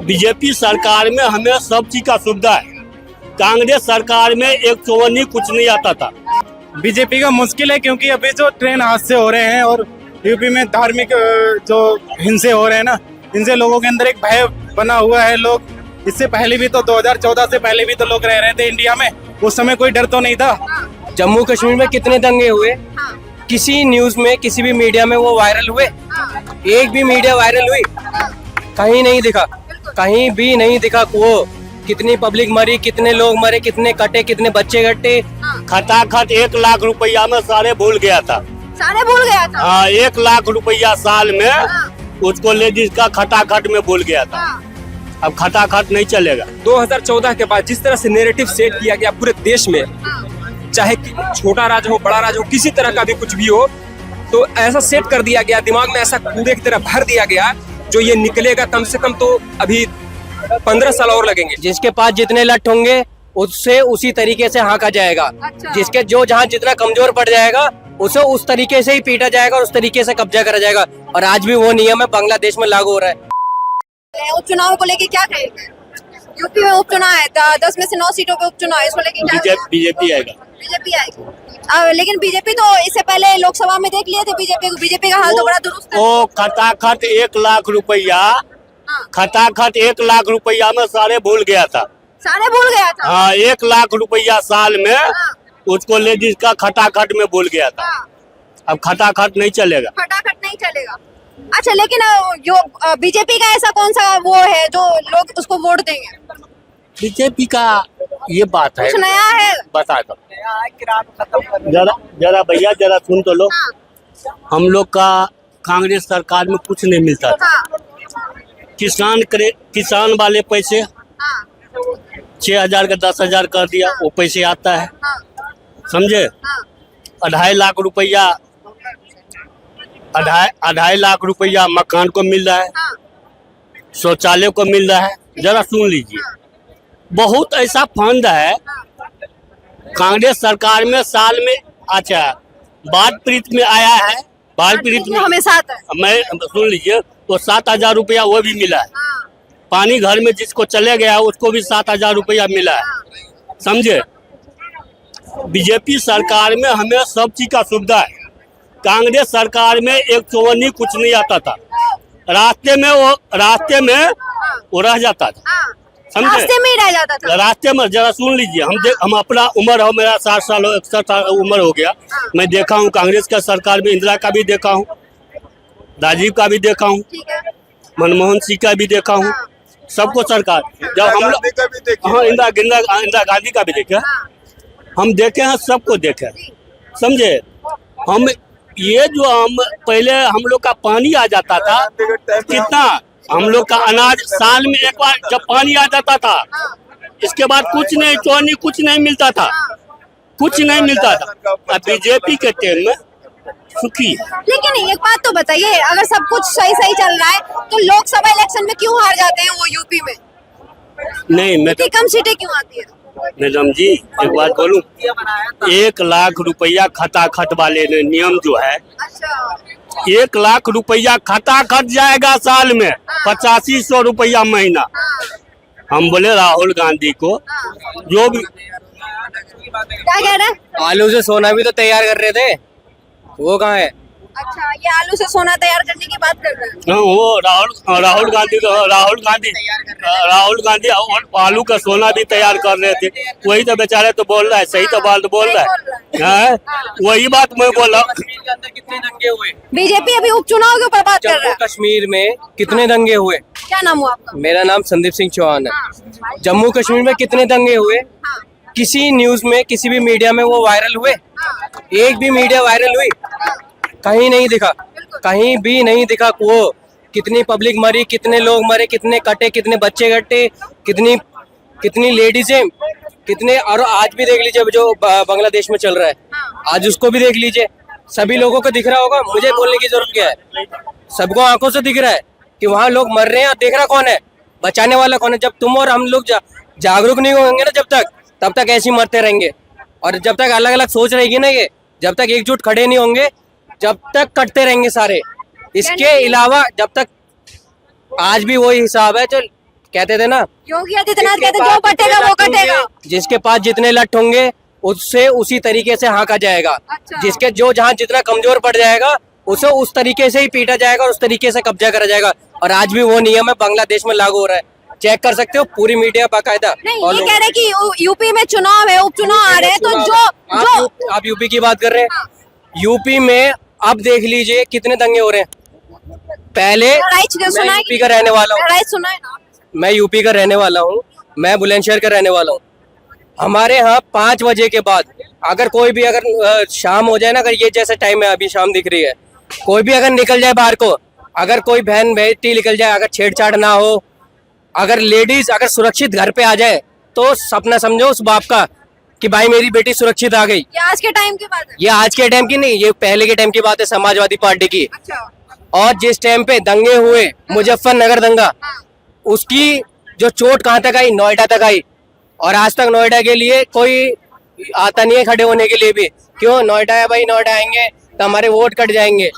BJP सरकार में हमें सब चीज का सुविधा है। कांग्रेस सरकार में एक चौवन्नी कुछ नहीं आता था। बीजेपी का मुश्किल है क्योंकि अभी जो ट्रेन हादसे हो रहे हैं और यूपी में धार्मिक जो हिंसे हो रहे हैं ना, इनसे लोगों के अंदर एक भय बना हुआ है। लोग इससे पहले भी तो 2014 से पहले भी तो लोग रह रहे थे इंडिया में, उस समय कोई डर तो नहीं था। जम्मू कश्मीर में कितने दंगे हुए, किसी न्यूज में किसी भी मीडिया में वो वायरल हुए? एक भी मीडिया वायरल हुई? कहीं नहीं दिखा, कहीं भी नहीं दिखा। वो कितनी पब्लिक मरी, कितने लोग मरे, कितने कटे, कितने बच्चे कटे। खटाखट 1 लाख रुपया में सारे भूल गया था। सारे भूल गया था। हाँ, 1 लाख रुपया साल में उसको लेडीज का खटाखट में भूल गया था। अब खटाखट नहीं चलेगा। 2014 के बाद जिस तरह से नैरेटिव सेट किया गया पूरे देश में, चाहे छोटा राज्य हो बड़ा राज्य हो, किसी तरह का भी कुछ भी हो, तो ऐसा सेट कर दिया गया, दिमाग में ऐसा कूड़े की तरह भर दिया गया, जो ये निकलेगा कम से कम तो अभी 15 साल और लगेंगे। जिसके पास जितने लठ होंगे उससे उसी तरीके से हाँका जाएगा। अच्छा। जिसके जो जहाँ जितना कमजोर पड़ जाएगा उसे उस तरीके से ही पीटा जाएगा और उस तरीके से कब्जा करा जाएगा। और आज भी वो नियम है बांग्लादेश में लागू हो रहा है। उपचुनाव को लेके क्या कहेंगे? यूपी में उपचुनाव है, 10 में से 9 सीटों पे उपचुनाव है, इसको लेके क्या? बीजेपी आएगा। बीजेपी आएगी। लेकिन बीजेपी तो इससे पहले लोकसभा में देख लिए थे बीजेपी को। बीजेपी का हाल तो बड़ा दुरुस्त है। वो खटाखट 1 लाख रुपया, खटाखट 1 लाख रुपया में सारे भूल गया था। सारे भूल गया था। हाँ, 1 लाख रुपया साल में उसको लेडीज का खटाखट में भूल गया था। अब खटाखट नहीं चलेगा। फटाफट नहीं चलेगा। अच्छा, लेकिन जो बीजेपी का ऐसा कौन सा वो है जो लोग उसको वोट देंगे? बीजेपी का ये बात है, कुछ नया है? बता दो जरा भैया, जरा सुन तो लो। हम लोग का कांग्रेस सरकार में कुछ नहीं मिलता था। किसान वाले पैसे 6,000 का 10,000 कर दिया, वो पैसे आता है, समझे? 2.5 लाख रुपया, 2.5 लाख रुपया मकान को मिल रहा है, शौचालय को मिल रहा है। जरा सुन लीजिए, बहुत ऐसा फंड है कांग्रेस सरकार में साल में। अच्छा, बाढ़ पीड़ित में आया है, बाढ़ पीड़ित में हमेशा आता है। मैं सुन लीजिए, तो 7,000 रुपया वो भी मिला है। पानी घर में जिसको चले गया उसको भी 7,000 रुपया मिला है, समझे? बीजेपी सरकार में हमें सब चीज का सुविधा है। कांग्रेस सरकार में एक चौवन्नी कुछ नहीं आता था। रास्ते में वो रह जाता था, समझे? रास्ते में ही रह जाता था। रास्ते में। जरा सुन लीजिए, हम अपना उम्र हो, मेरा 60 साल हो, 61 साल उम्र हो गया। मैं देखा हूँ कांग्रेस का सरकार में, इंदिरा का भी देखा हूँ, राजीव का भी देखा हूँ, मनमोहन सिंह का भी देखा हूँ, सबको सरकार। जब हम लोग, हाँ, इंदिरा गांधी का भी देखे, हम देखे हैं, सबको देखे, समझे? हम ये जो हम पहले हम लोग का पानी आ जाता था, कितना हम लोग का अनाज साल में एक बार जब पानी आ जाता था, इसके बाद कुछ नहीं, चौनी कुछ नहीं मिलता था, कुछ नहीं मिलता था। बीजेपी के टाइम में सुखी है। लेकिन एक बात तो बताइए, अगर सब कुछ सही सही चल रहा है तो लोकसभा इलेक्शन में क्यों हार जाते हैं वो यूपी में? नहीं, मैं कम सीटें क्यों आती है? मैडम जी, एक बात बोलूं, 1 लाख रुपया खटाखट वाले ने नियम जो है, 1 लाख रुपया खटाखट जाएगा साल में, 8500 रुपया महीना। हम बोले राहुल गांधी को, जो भी क्या कह रहे हैं? आलू से सोना भी तो तैयार कर रहे थे, वो कहाँ है? अच्छा, ये आलू से सोना तैयार करने की बात कर रहे हैं। वो राहुल गांधी आलू का सोना भी तैयार कर रहे थे। वही तो बेचारे तो बोल रहा है, सही तो बात बोल रहा है। वही बात मैं बोल रहा हूँ। कितने दंगे हुए? बीजेपी अभी उपचुनाव के ऊपर बात कर रहा जम्मू है। कश्मीर में कितने दंगे हुए? क्या नाम हुआ आपका? मेरा नाम संदीप सिंह चौहान है। जम्मू कश्मीर में कितने दंगे हुए? किसी न्यूज में किसी भी मीडिया में वो वायरल हुए? एक भी मीडिया वायरल हुई? कहीं नहीं दिखा, कहीं भी नहीं दिखा। वो कितनी पब्लिक मरी, कितने लोग मरे, कितने कटे, कितने बच्चे कटे, कितनी लेडीजें, कितने। और आज भी देख लीजिए जो बांग्लादेश में चल रहा है, आज उसको भी देख लीजिए। सभी लोगों को दिख रहा होगा, मुझे बोलने की जरूरत क्या है? सबको आंखों से दिख रहा है कि वहाँ लोग मर रहे हैं। देख रहा कौन है? बचाने वाला कौन है? जब तुम और हम लोग जागरूक नहीं होंगे ना, तब तक ऐसे ही मरते रहेंगे। और जब तक अलग अलग सोच रहेगी ना, ये जब तक एकजुट खड़े नहीं होंगे, जब तक कटते रहेंगे सारे। इसके अलावा जब तक आज भी वही हिसाब है, जो कहते थे ना, योगी आदित्यनाथ जिसके कहते पास जो कटेगा जितने वो लठ होंगे, कटेगा। जिसके पास जितने लठ होंगे उससे उसी तरीके से हाँका जाएगा। अच्छा। जिसके जो जहाँ जितना कमजोर पड़ जाएगा उसे उस तरीके से ही पीटा जाएगा और उस तरीके से कब्जा करा जाएगा। और आज भी वो नियम है बांग्लादेश में लागू हो रहा है, चेक कर सकते हो पूरी मीडिया बाकायदा। नहीं और ये लोग- कह रहे हैं कि यूपी में चुनाव है, उपचुनाव आ रहे हैं, तो जो आप यूपी की बात कर रहे हैं, यूपी में अब देख लीजिए कितने दंगे हो रहे हैं। पहले बहराइच का सुना मैं है यूपी का रहने वाला हूँ, बहराइच सुना है ना? मैं यूपी का रहने वाला हूँ, मैं बुलंदशहर का रहने वाला हूँ। हमारे यहाँ 5 बजे के बाद अगर कोई भी अगर शाम हो जाए ना, अगर ये जैसे टाइम है अभी शाम दिख रही है, कोई भी अगर निकल जाए बाहर को, अगर कोई बहन बेटी निकल जाए, अगर छेड़छाड़ ना हो, अगर लेडीज अगर सुरक्षित घर पे आ जाए, तो सपना समझो उस बाप का कि भाई मेरी बेटी सुरक्षित आ गई। ये आज के टाइम की बात है। ये आज के टाइम की नहीं, ये पहले के टाइम की बात है, समाजवादी पार्टी की। अच्छा। और जिस टाइम पे दंगे हुए, मुजफ्फरनगर दंगा, उसकी जो चोट कहाँ तक आई, नोएडा तक आई। और आज तक नोएडा के लिए कोई आता नहीं है खड़े होने के लिए भी। क्यों? नोएडा है भाई, नोएडा आएंगे तो हमारे वोट कट जाएंगे।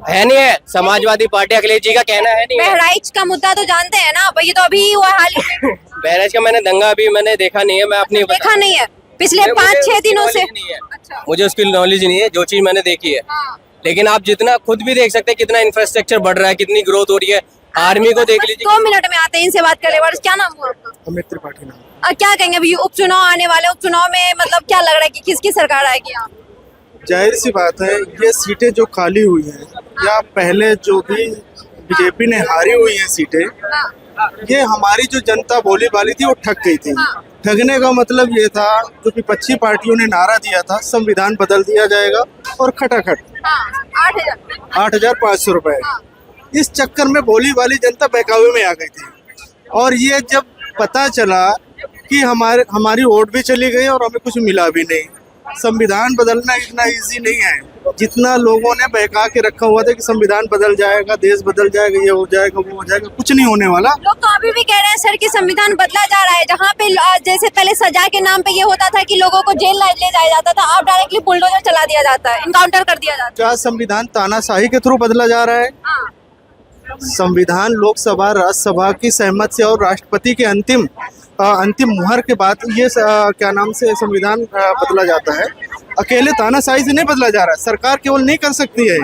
है नहीं है, समाजवादी पार्टी अखिलेश जी का कहना है नहीं है। बहराइच का मुद्दा तो जानते हैं ना, ये तो अभी हुआ हाल ही में। बहराइच का मैंने दंगा अभी मैंने देखा नहीं है, मैं अपनी देखा नहीं है पिछले मुझे 5-6 उसकी दिनों से। knowledge नहीं है। अच्छा। मुझे उसकी नॉलेज नहीं है, जो चीज मैंने देखी है। हाँ। लेकिन आप जितना खुद भी देख सकते हैं कितना इंफ्रास्ट्रक्चर बढ़ रहा है, कितनी ग्रोथ हो रही है। आर्मी को देख लीजिए। 2 मिनट में आते हैं, इनसे बात कर ले। क्या नाम हुआ आपका? अमित त्रिपाठी नाम। क्या कहेंगे अभी उपचुनाव आने वाले, उपचुनाव में मतलब क्या लग रहा है कि किसकी सरकार आएगी यहाँ? जाहिर सी बात है, ये सीटें जो खाली हुई हैं या पहले जो भी बीजेपी ने हारी हुई हैं सीटें, ये हमारी जो जनता बोली वाली थी वो ठग गई थी। ठगने का मतलब ये था, जो विपक्षी पार्टियों ने नारा दिया था संविधान बदल दिया जाएगा और खटाखट 8,000। 8,500 रुपए। इस चक्कर में भोली वाली जनता बहकावे में आ गई थी। और ये जब पता चला कि हमारी वोट भी चली गई और हमें कुछ मिला भी नहीं। संविधान बदलना इतना इजी नहीं है जितना लोगों ने बहका के रखा हुआ था कि संविधान बदल जाएगा, देश बदल जाएगा, ये हो जाएगा, वो हो जाएगा। कुछ नहीं होने वाला। लोग तो अभी भी कह रहे हैं सर कि संविधान बदला जा रहा है। जहाँ पे जैसे पहले सजा के नाम पे ये होता था कि लोगों को जेल ले जाया जाता था, अब डायरेक्टली बुलडोजर चला दिया जाता है, इनकाउंटर कर दिया जाता है। क्या संविधान तानाशाही के थ्रू बदला जा रहा है? हाँ। संविधान लोकसभा राज्यसभा की सहमत से और राष्ट्रपति के अंतिम मुहर के बाद ये क्या नाम से संविधान बदला जाता है। अकेले तानाशाही से नहीं बदला जा रहा है। सरकार केवल नहीं कर सकती है,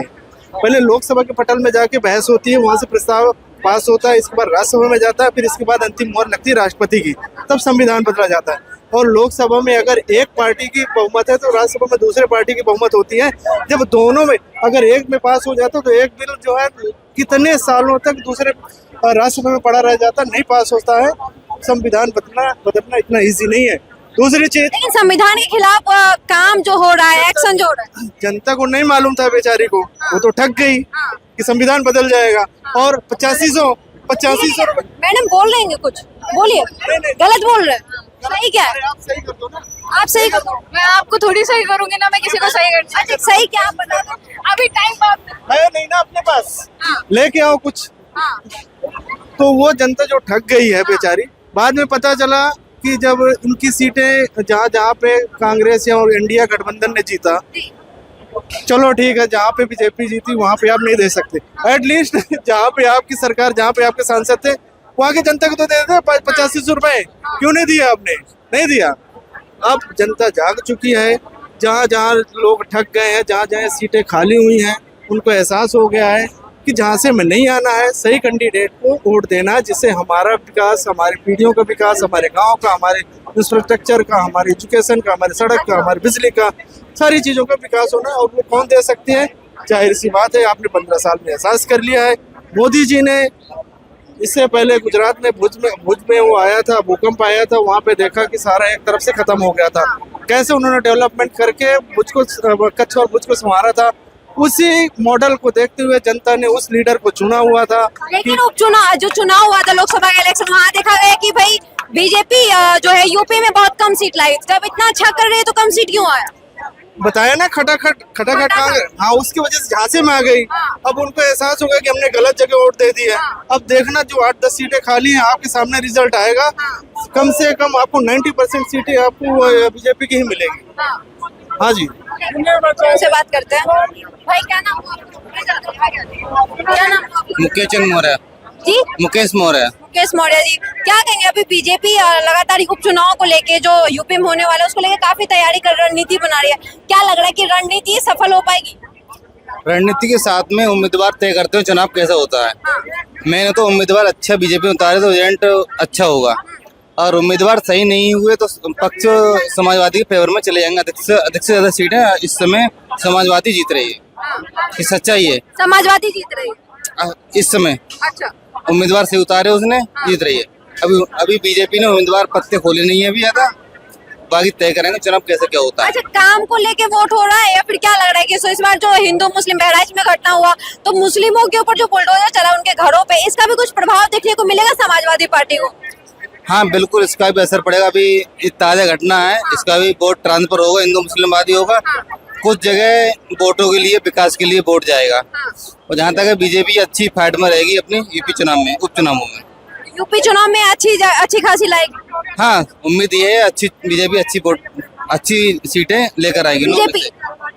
पहले लोकसभा के पटल में जाके बहस होती है, वहाँ से प्रस्ताव पास होता है, इसके बाद राज्यसभा में जाता है, फिर इसके बाद अंतिम मुहर लगती है राष्ट्रपति की, तब संविधान बदला जाता है। और लोकसभा में अगर एक पार्टी की बहुमत है तो राज्यसभा में दूसरे पार्टी की बहुमत होती है। जब दोनों में अगर एक में पास हो जाता तो एक बिल जो है कितने सालों तक दूसरे राज्यसभा में पड़ा रह जाता, नहीं पास होता है। संविधान बदलना इतना इजी नहीं है। दूसरी चीज, लेकिन संविधान के खिलाफ काम जो हो रहा है, एक्शन जो हो रहा है, जनता को नहीं मालूम था बेचारी को, वो तो ठग गई कि संविधान बदल जाएगा। और 8500 मैडम बोल रहे हैं कुछ, बोलिए। गलत बोल रहे हैं, सही क्या है? आप सही कर दो ना। आप सही कर दो। मैं आपको थोड़ी सही करूंगी ना, मैं किसी को सही कर। अच्छा सही क्या आप बता दो। अभी टाइम है नहीं ना अपने पास, लेके आओ कुछ। हाँ। तो वो जनता जो ठग गई है बेचारी, बाद में पता चला कि जब इनकी सीटें जहाँ पे कांग्रेस या और इंडिया गठबंधन ने जीता, चलो ठीक है, जहाँ पे बीजेपी जीती वहाँ पे आप नहीं दे सकते। एटलीस्ट जहाँ पे आपकी सरकार, जहाँ पे आपके सांसद थे, वहाँ की जनता को तो दे देते 8500 रुपए। क्यों नहीं दिया आपने? नहीं दिया। अब जनता जाग चुकी है। जहाँ जहाँ लोग ठग गए हैं, जहाँ जहाँ सीटें खाली हुई हैं, उनको एहसास हो गया है कि जहाँ से हमें नहीं आना है, सही कैंडिडेट को वोट देना है, जिससे हमारा विकास, हमारी पीढ़ियों का विकास, हमारे गांव का, हमारे इंफ्रास्ट्रक्चर का, हमारी एजुकेशन का, हमारी सड़क का, हमारी बिजली का, सारी चीज़ों का विकास होना है। और वो कौन दे सकते हैं? जाहिर सी बात है, आपने 15 साल में एहसास कर लिया है। मोदी जी ने इससे पहले गुजरात में भुज में वो आया था, भूकंप आया था, वहाँ पे देखा कि सारा एक तरफ से खत्म हो गया था। कैसे उन्होंने डेवलपमेंट करके कच्छ और भुज को संवारा था। उसी मॉडल को देखते हुए जनता ने उस लीडर को चुना हुआ था। लेकिन उपचुनाव जो चुनाव हुआ था, लोकसभा का इलेक्शन, वहाँ देखा गया कि भाई बीजेपी जो है यूपी में बहुत कम सीट लाई। जब इतना अच्छा कर रही है तो कम सीट क्यों आया? बताया ना, खटाखट हाँ, उसकी वजह से झांसे में आ गई। अब उनको एहसास होगा कि हमने गलत जगह वोट दे दी है। अब देखना, जो 8-10 सीटें खाली हैं, आपके सामने रिजल्ट आएगा। कम से कम आपको 90% सीटें आपको बीजेपी की ही मिलेगी। हाँ जी, उनसे बात करते हैं। भाई क्या नाम हुआ? क्या नाम हुआ? मुकेश चंद मौर्य। जी मुकेश मौर्य। मुकेश मौर्य जी, क्या कहेंगे अभी बीजेपी लगातार उपचुनाव को लेके जो यूपी में होने वाला है उसको लेके काफी तैयारी कर रणनीति बना रही है, क्या लग रहा है कि रणनीति सफल हो पाएगी? रणनीति के साथ में उम्मीदवार तय करते हैं चुनाव कैसा होता है। मैंने तो उम्मीदवार अच्छा बीजेपी उतारे तो रिजल्ट अच्छा होगा, और उम्मीदवार सही नहीं हुए तो पक्ष समाजवादी के फेवर में चले जाएंगे। अधिक से ज्यादा सीटें इस समय समाजवादी जीत रही है, ये सच्चाई है। समाजवादी जीत रही है इस समय अच्छा, उम्मीदवार से उतारे उसने जीत रही है। अभी बीजेपी ने उम्मीदवार पत्ते खोले नहीं है अभी ज्यादा, बाकी तय करेंगे चुनाव कैसे क्या होता है। अच्छा, काम को लेके वोट हो रहा है या फिर क्या लग रहा है कि इस बार जो हिंदू मुस्लिम बहराइच में घटना हुआ तो मुस्लिमों के ऊपर जो बुलडोजर चला उनके घरों पे, इसका भी कुछ प्रभाव देखने को मिलेगा समाजवादी पार्टी को? हाँ बिल्कुल, इसका भी असर पड़ेगा। अभी ये ताजा घटना है, इसका भी वोट ट्रांसफर होगा, हिंदू मुस्लिमवादी होगा। कुछ जगह वोटों के लिए, विकास के लिए वोट जाएगा। और जहाँ तक बीजेपी अच्छी फाइट में रहेगी अपनी यूपी चुनाव में, उपचुनावों में। यूपी चुनाव में अच्छी खासी लाएगी। हाँ, उम्मीद ये है अच्छी बीजेपी अच्छी सीटें लेकर आएगी बीजेपी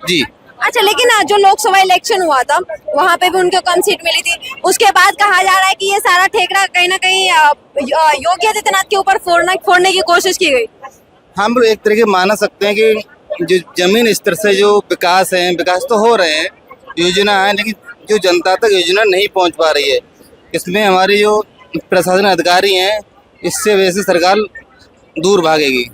जी। अच्छा, लेकिन जो लोकसभा इलेक्शन हुआ था वहाँ पे भी उनको कम सीट मिली थी, उसके बाद कहा जा रहा है कि ये सारा ठेकरा कहीं ना कहीं योगी आदित्यनाथ के ऊपर फोड़ने की कोशिश की गई। हम लोग एक तरीके माना सकते हैं कि जो जमीन स्तर से जो विकास तो हो रहे हैं, योजना है, लेकिन जो जनता तक योजना नहीं पहुंच पा रही है, इसमें हमारी जो प्रशासन अधिकारी हैं, इससे वैसे सरकार दूर भागेगी,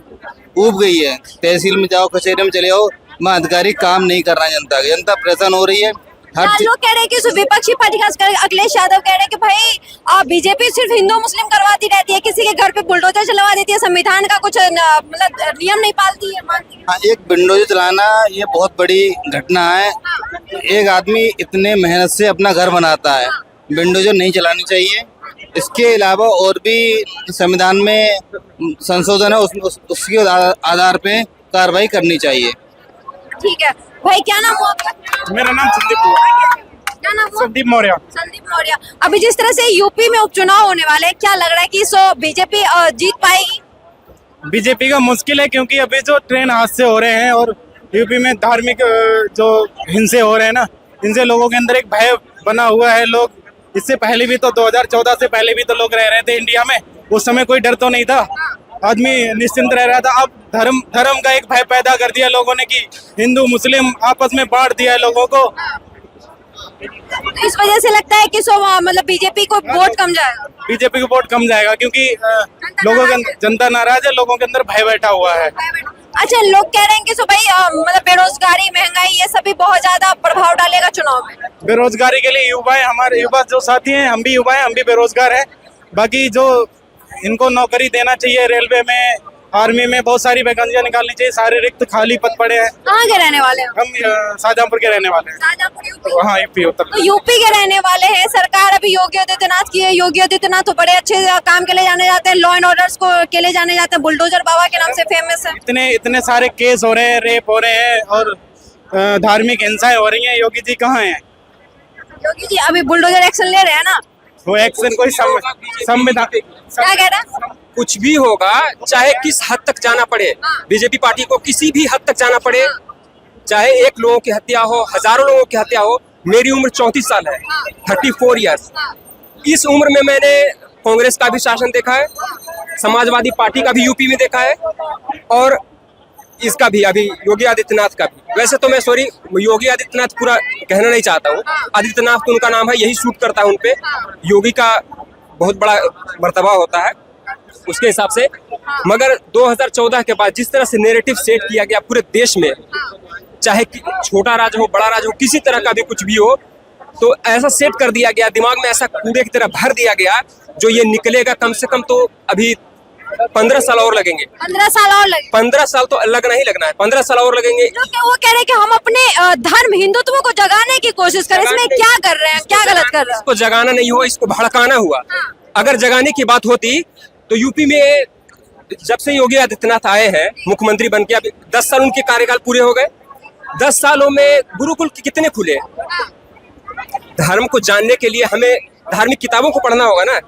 ऊब गई है। तहसील में जाओ, कचहरी में चले जाओ, वहाँ अधिकारी काम नहीं कर रहा है, जनता परेशान हो रही है। लोग कह रहे हैं कि विपक्षी पार्टी खासकर अखिलेश यादव कह रहे हैं कि भाई बीजेपी सिर्फ हिंदू मुस्लिम करवाती रहती है, किसी के घर पे बुलडोजर चलवा देती है, संविधान का कुछ मतलब नियम नहीं पालती है, मानती है। हाँ, एक बुलडोजर चलाना ये बहुत बड़ी घटना है। एक आदमी इतने मेहनत से अपना घर बनाता है, बुलडोजर नहीं चलानी चाहिए। इसके अलावा और भी संविधान में संशोधन है, उसके आधार पे कार्रवाई करनी चाहिए। ठीक है भाई, क्या नाम हुआ आपका? मेरा नाम संदीप हुआ। क्या नाम हुआ? संदीप मौर्य। संदीप मौर्य। अभी जिस तरह से यूपी में उपचुनाव होने वाले हैं, क्या लग रहा है कि बीजेपी जीत पाएगी? बीजेपी का मुश्किल है, क्योंकि अभी जो ट्रेन हादसे हो रहे हैं और यूपी में धार्मिक जो हिंसे हो रहे हैं ना, इनसे लोगों के अंदर एक भय बना हुआ है। लोग इससे पहले भी तो 2014 से पहले भी तो लोग रह रहे थे इंडिया में, उस समय कोई डर तो नहीं था, आदमी निश्चिंत रह रहा था। अब धर्म का एक भय पैदा कर दिया लोगों ने कि हिंदू मुस्लिम आपस में बांट दिया है लोगों को। इस वजह से लगता है कि मतलब बीजेपी को वोट कम जाएगा। बीजेपी को वोट कम जाएगा क्योंकि लोगों के जनता नाराज है, लोगों के अंदर भय बैठा हुआ है। अच्छा, लोग कह रहे हैं कि भाई मतलब बेरोजगारी, महंगाई, ये सभी बहुत ज्यादा प्रभाव डालेगा चुनाव में। बेरोजगारी के लिए हमारे युवा जो साथी हैं, हम भी युवा हैं, हम भी बेरोजगार हैं। बाकी जो इनको नौकरी देना चाहिए, रेलवे में, आर्मी में बहुत सारी वैकेंसियां निकालनी चाहिए। सारे रिक्त खाली पद पड़े हैं। कहाँ के रहने वाले हैं? हम शाहजहांपुर के रहने वाले हैं। शाहजहांपुर, यूपी। हाँ, यूपी उत्तर। तो यूपी के रहने वाले हैं, सरकार अभी योगी आदित्यनाथ की है। योगी आदित्यनाथ तो बड़े अच्छे काम के लिए जाने जाते हैं, लॉ एंड ऑर्डर्स को के लिए जाने जाते हैं, बुलडोजर बाबा के नाम से फेमस है। इतने सारे केस हो रहे हैं, रेप हो रहे हैं और धार्मिक हिंसाएं हो रही हैं। योगी जी कहाँ हैं? योगी जी अभी बुलडोजर एक्शन ले रहे हैं ना, वो एक्शन कोई संविधान क्या कह रहा है? कुछ भी होगा, चाहे किस हद तक जाना पड़े, बीजेपी पार्टी को किसी भी हद तक जाना पड़े, चाहे एक लोगों की हत्या हो, हजारों लोगों की हत्या हो। मेरी उम्र 34 साल है, 34 ईयर्स। इस उम्र में मैंने कांग्रेस का भी शासन देखा है, समाजवादी पार्टी का भी यूपी में देखा है, और इसका भी अभी योगी आदित्यनाथ का भी। वैसे तो मैं योगी आदित्यनाथ पूरा कहना नहीं चाहता हूँ, आदित्यनाथ तो उनका नाम है, यही सूट करता है उनपे। योगी का बहुत बड़ा मर्तबा होता है उसके हिसाब से। मगर 2014 के बाद जिस तरह से नैरेटिव सेट किया गया पूरे देश में, चाहे छोटा राज्य हो, बड़ा राज्य हो, किसी तरह का भी कुछ भी हो, तो ऐसा सेट कर दिया गया, दिमाग में ऐसा कूड़े की तरह भर दिया गया, जो ये निकलेगा कम से कम तो अभी 15 साल और लगेंगे। 15 साल और लगेंगे? 15 साल तो लगना ही लगना है, 15 साल और लगेंगे। वो कह रहे हैं कि हम अपने धर्म हिंदुत्व को जगाने की कोशिश करें, इसमें क्या कर रहे हैं, क्या गलत कर रहे हैं? इसको जगाना नहीं हुआ, इसको भड़काना हुआ। अगर जगाने की बात होती तो यूपी में जब से योगी आदित्यनाथ आए हैं मुख्यमंत्री बन के, अभी 10 साल उनके कार्यकाल पूरे हो गए। 10 सालों में गुरुकुल कितने खुले? धर्म को जानने के लिए हमें धार्मिक किताबों को पढ़ना होगा ना।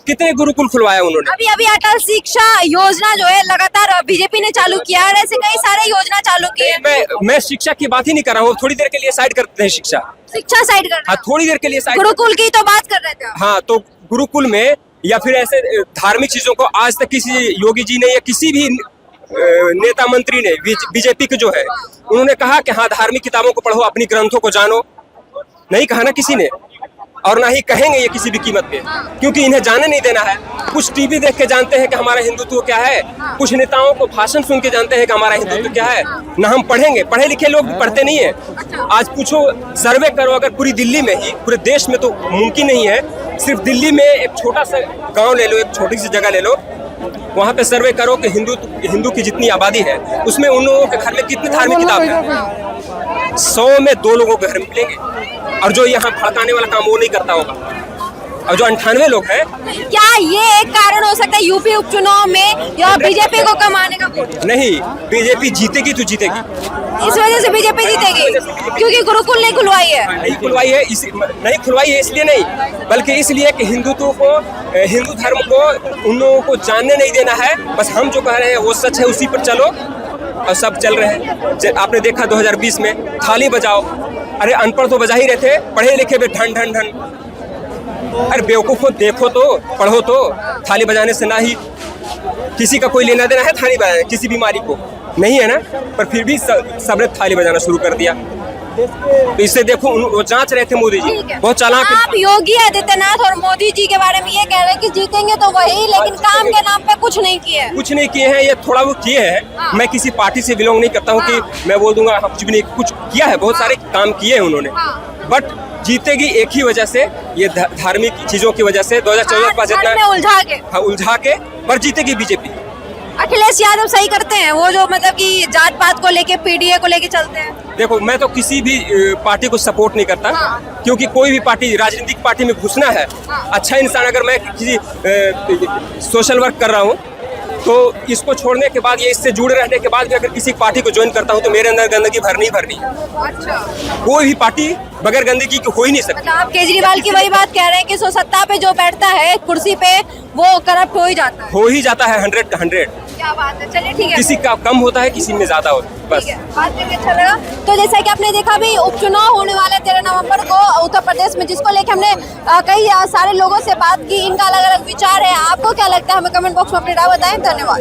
कितने गुरुकुल खुलवाया उन्होंने? अभी अटल शिक्षा योजना जो है लगातार बीजेपी ने चालू किया है, ऐसे कई सारे योजना चालू किए। मैं शिक्षा की बात ही नहीं कर रहा हूँ, थोड़ी देर के लिए साइड करते हैं शिक्षा साइड कर, हाँ, थोड़ी देर के लिए साइड। गुरुकुल की तो बात कर रहे थे। हाँ, तो गुरुकुल में या फिर ऐसे धार्मिक चीजों को आज तक किसी योगी जी ने या किसी भी नेता मंत्री ने बीजेपी के जो है उन्होंने कहा कि हाँ धार्मिक किताबों को पढ़ो, अपनी ग्रंथों को जानो? नहीं कहा ना किसी ने, और ना ही कहेंगे ये किसी भी कीमत पे, क्योंकि इन्हें जाने नहीं देना है। कुछ टीवी देख के जानते हैं कि हमारा हिंदुत्व क्या है, कुछ नेताओं को भाषण सुन के जानते हैं कि हमारा हिंदुत्व क्या है। ना हम पढ़ेंगे, पढ़े लिखे लोग भी पढ़ते नहीं है। आज पूछो, सर्वे करो, अगर पूरी दिल्ली में ही, पूरे देश में तो मुमकिन नहीं है, सिर्फ दिल्ली में एक छोटा सा गाँव ले लो, एक छोटी सी जगह ले लो, वहाँ पे सर्वे करो कि हिंदू की जितनी आबादी है उसमें उन लोगों के घर में कितनी धार्मिक किताब है। 100 में 2 लोगों के घर मिलेंगे, और जो यहाँ भड़काने वाला काम वो नहीं करता होगा, और जो 98 लोग हैं। क्या ये एक कारण हो सकता है यूपी उपचुनाव में या बीजेपी को कमाने का वोट? नहीं, बीजेपी जीतेगी तो जीतेगी। इस वजह से बीजेपी जीतेगी क्योंकि गुरुकुल नहीं खुलवाई है। नहीं खुलवाई है इसलिए नहीं, बल्कि इसलिए कि हिंदुत्व को, हिंदू धर्म को उन लोगों को जानने नहीं देना है। बस हम जो कह रहे हैं वो सच है, उसी पर चलो, और सब चल रहे हैं। आपने देखा 2020 में थाली बजाओ, अरे अनपढ़ तो बजा ही रहे थे, पढ़े लिखे भी ढन ढन ढन। अरे बेवकूफ़ो, देखो तो, पढ़ो तो। थाली बजाने से ना ही किसी का कोई लेना देना है थाली बजाने, किसी बीमारी को नहीं है ना, पर फिर भी सबने थाली बजाना शुरू कर दिया। तो इससे देखो, वो जांच रहे थे मोदी जी, बहुत चालाक। आप योगी आदित्यनाथ और मोदी जी के बारे में ये कह रहे हैं कि जीतेंगे तो वही, लेकिन काम के नाम पे कुछ नहीं किए। कुछ नहीं किए हैं, ये थोड़ा वो किए हैं। मैं किसी पार्टी से बिलोंग नहीं करता हूँ कि मैं बोल दूंगा कुछ भी नहीं, कुछ किया है, बहुत सारे काम किए हैं उन्होंने। बट जीतेगी एक ही वजह से, ये धार्मिक चीजों की वजह से। 2014 का जितना उलझा के, पर जीतेगी बीजेपी। अखिलेश यादव सही करते हैं, वो जो मतलब कि जात पात को लेके, पीडीए को लेके चलते हैं। देखो, मैं तो किसी भी पार्टी को सपोर्ट नहीं करता, क्योंकि कोई भी पार्टी, राजनीतिक पार्टी में घुसना है। अच्छा इंसान, अगर मैं किसी सोशल वर्क कर रहा हूँ तो इसको छोड़ने के बाद, ये इससे जुड़े रहने के बाद भी अगर किसी पार्टी को ज्वाइन करता हूँ तो मेरे अंदर गंदगी भरनी ही भरनी। अच्छा, कोई भी पार्टी बगैर गंदगी की हो ही नहीं सकती। मतलब आप केजरीवाल की वही बात कह रहे हैं कि सत्ता पे जो बैठता है कुर्सी पे वो करप्ट हो ही जाता है। हो ही जाता है 100 का 100। क्या बात है, चलिए ठीक है। किसी का कम होता है, किसी में ज्यादा होता है, बस। बात करके अच्छा लगा। तो जैसा कि आपने देखा भी, उपचुनाव होने वाले 13 नवंबर को उत्तर प्रदेश में, जिसको लेकर हमने कई सारे लोगों से बात की, इनका अलग अलग विचार है। आपको क्या लगता है, हमें कमेंट बॉक्स में अपनी राय बताएं। धन्यवाद।